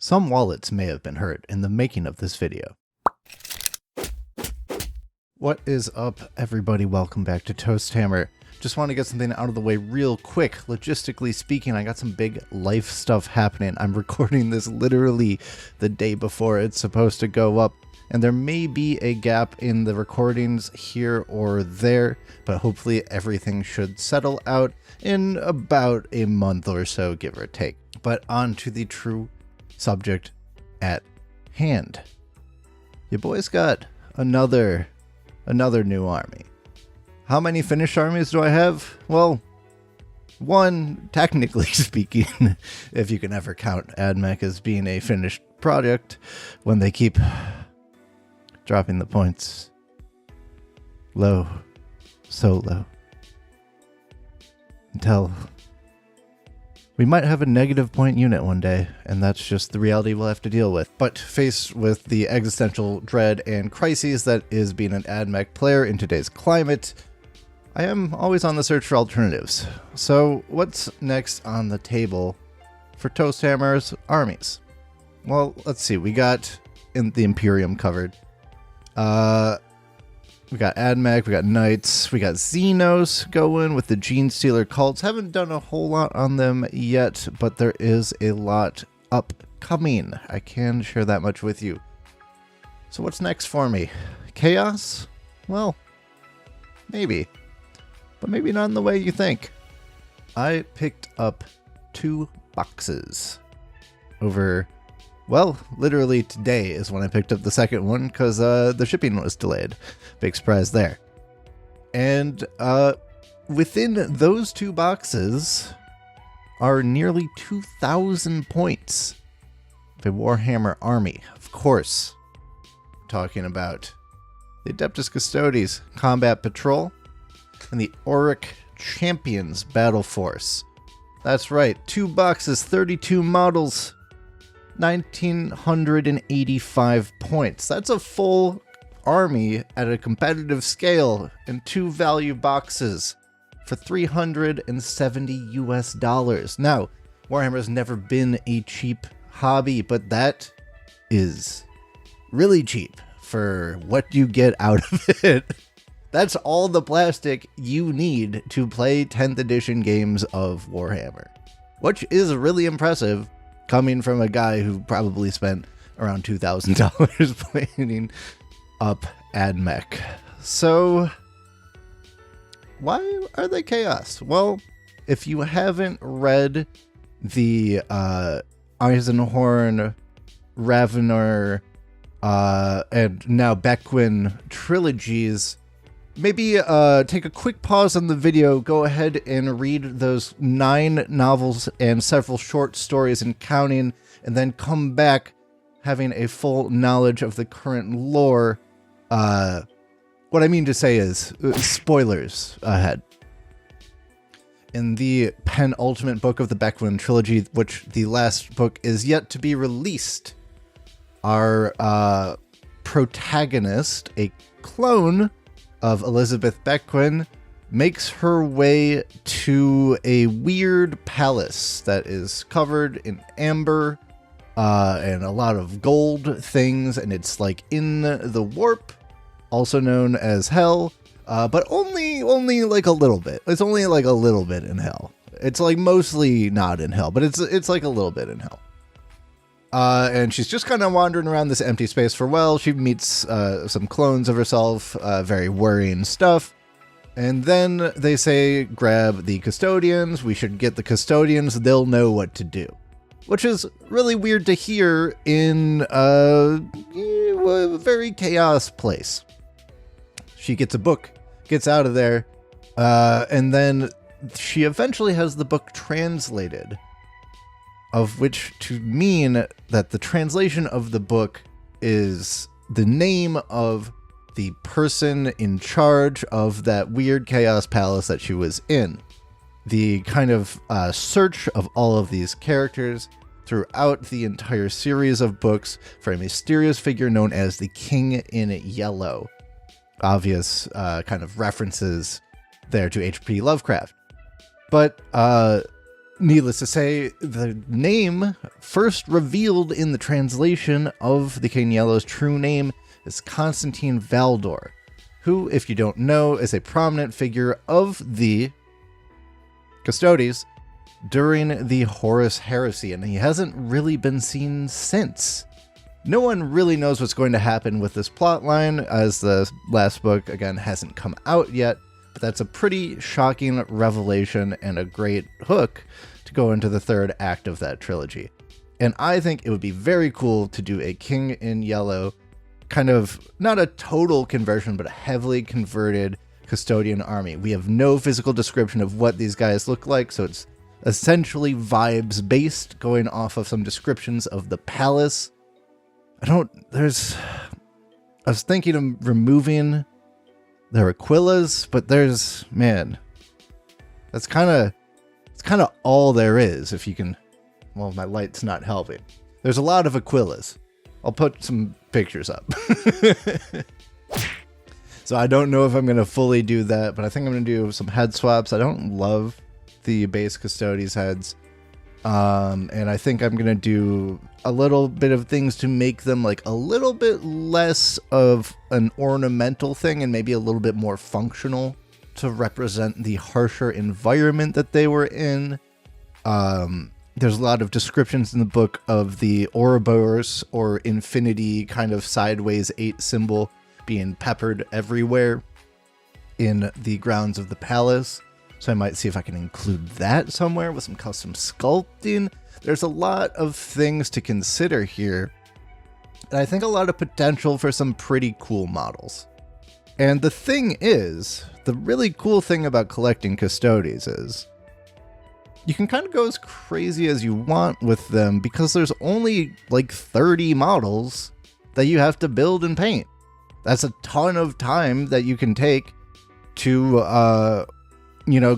Some wallets may have been hurt in the making of this video. What is up, everybody? Welcome back to Toast Hammer. Just want to get something out of the way real quick. Logistically speaking, I got some big life stuff happening. I'm recording this literally the day before it's supposed to go up, and there may be a gap in the recordings here or there, but hopefully everything should settle out in about a month or so, give or take. But on to the true subject at hand. Your boy's got another new army. How many finished armies do I have? Well, one, technically speaking, if you can ever count AdMech as being a finished product, when they keep dropping the points low, so low, until we might have a negative point unit one day, and that's just the reality we'll have to deal with. But faced with the existential dread and crises that is being an AdMech player in today's climate, I am always on the search for alternatives. So what's next on the table for Toast Hammer's armies? Well, let's see. We got in the Imperium covered. We got AdMech, we got Knights, we got Xenos going with the Gene Stealer cults. Haven't done a whole lot on them yet, but there is a lot upcoming. I can share that much with you. So what's next for me? Chaos? Well, maybe. But maybe not in the way you think. I picked up 2 boxes over... well, literally today is when I picked up the second one because the shipping was delayed. Big surprise there. And within those 2 boxes are nearly 2,000 points of a Warhammer army. Of course, talking about the Adeptus Custodes Combat Patrol and the Auric Champions Battle Force. That's right, 2 boxes, 32 models, 1,985 points. That's a full army at a competitive scale in 2 value boxes for $370 US. Now, Warhammer's never been a cheap hobby, but that is really cheap for what you get out of it. That's all the plastic you need to play 10th edition games of Warhammer, which is really impressive coming from a guy who probably spent around $2,000 planning up AdMech. So, why are they chaos? Well, if you haven't read the Eisenhorn, Ravenor, and now Bequin trilogies, maybe take a quick pause on the video, go ahead and read those 9 novels and several short stories and counting, and then come back having a full knowledge of the current lore. What I mean to say is, spoilers ahead. In the penultimate book of the Bequin trilogy, which the last book is yet to be released, our protagonist, a clone of Elizabeth Bequin, makes her way to a weird palace that is covered in amber and a lot of gold things, and it's like in the warp, also known as hell, but only like a little bit. It's only like a little bit in hell. It's like mostly not in hell, but it's like a little bit in hell. And she's just kind of wandering around this empty space for a while. She meets some clones of herself, very worrying stuff. And then they say, grab the custodians. We should get the custodians. They'll know what to do. Which is really weird to hear in a very chaos place. She gets a book, gets out of there, and then she eventually has the book translated, of which to mean that the translation of the book is the name of the person in charge of that weird chaos palace that she was in. The kind of search of all of these characters throughout the entire series of books for a mysterious figure known as the King in Yellow. Obvious kind of references there to H.P. Lovecraft. But Needless to say, the name first revealed in the translation of the King Yellow's true name is Constantine Valdor, who, if you don't know, is a prominent figure of the Custodes during the Horus Heresy, and he hasn't really been seen since. No one really knows what's going to happen with this plotline, as the last book, again, hasn't come out yet, but that's a pretty shocking revelation and a great hook to go into the third act of that trilogy. And I think it would be very cool to do a King in Yellow, kind of not a total conversion, but a heavily converted custodian army. We have no physical description of what these guys look like, so it's essentially vibes based, going off of some descriptions of the palace. I was thinking of removing their Aquillas, but that's kind of all there is. If you can, well, my light's not helping. There's a lot of Aquillas. I'll put some pictures up. So I don't know if I'm going to fully do that, but I think I'm going to do some head swaps. I don't love the base Custodes heads. And I think I'm going to do a little bit of things to make them like a little bit less of an ornamental thing and maybe a little bit more functional to represent the harsher environment that they were in. There's a lot of descriptions in the book of the Ouroboros, or infinity kind of sideways 8 symbol, being peppered everywhere in the grounds of the palace. So I might see if I can include that somewhere with some custom sculpting. There's a lot of things to consider here, and I think a lot of potential for some pretty cool models. And the thing is, the really cool thing about collecting Custodes is you can kind of go as crazy as you want with them, because there's only like 30 models that you have to build and paint. That's a ton of time that you can take to,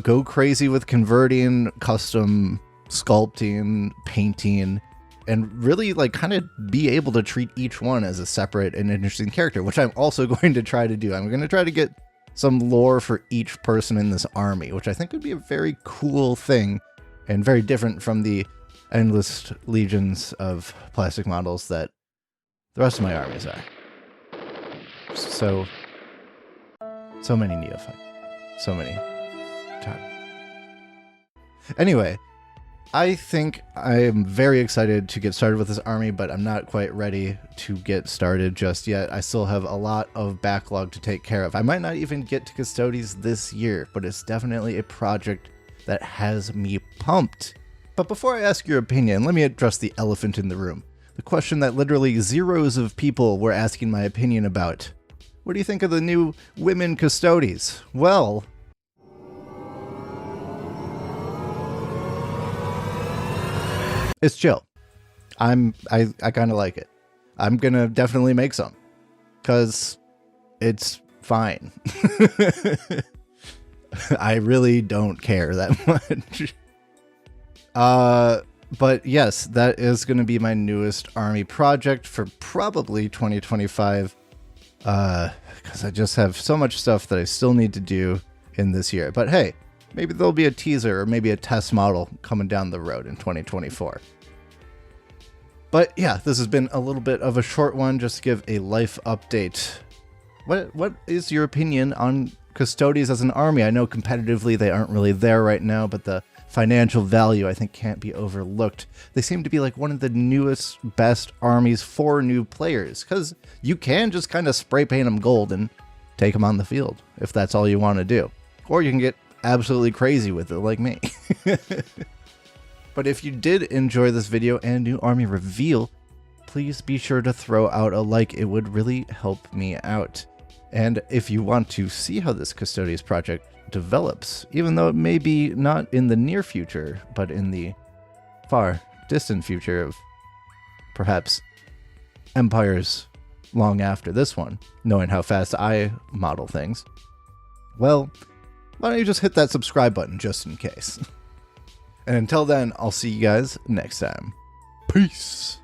go crazy with converting, custom sculpting, painting, and really like kind of be able to treat each one as a separate and interesting character, which I'm also going to try to do. I'm going to try to get some lore for each person in this army, which I think would be a very cool thing and very different from the endless legions of plastic models that the rest of my armies are. So many neophytes. So many. Anyway, I think I am very excited to get started with this army, but I'm not quite ready to get started just yet. I still have a lot of backlog to take care of. I might not even get to Custodes this year, but it's definitely a project that has me pumped. But before I ask your opinion, let me address the elephant in the room. The question that literally zeros of people were asking my opinion about. What do you think of the new women Custodes? Well, it's chill. I kind of like it. I'm gonna definitely make some, because it's fine. I really don't care that much. But yes, that is going to be my newest army project for probably 2025. Because I just have so much stuff that I still need to do in this year. But hey, maybe there'll be a teaser or maybe a test model coming down the road in 2024. But yeah, this has been a little bit of a short one, just to give a life update. What is your opinion on Custodes as an army? I know competitively they aren't really there right now, but the financial value I think can't be overlooked. They seem to be like one of the newest, best armies for new players, because you can just kind of spray paint them gold and take them on the field if that's all you want to do. Or you can get absolutely crazy with it like me. But if you did enjoy this video and new army reveal, please be sure to throw out a like. It would really help me out. And if you want to see how this Custodes project develops, even though it may be not in the near future, but in the far distant future of perhaps empires long after this one, knowing how fast I model things, well, why don't you just hit that subscribe button just in case. And until then, I'll see you guys next time. Peace.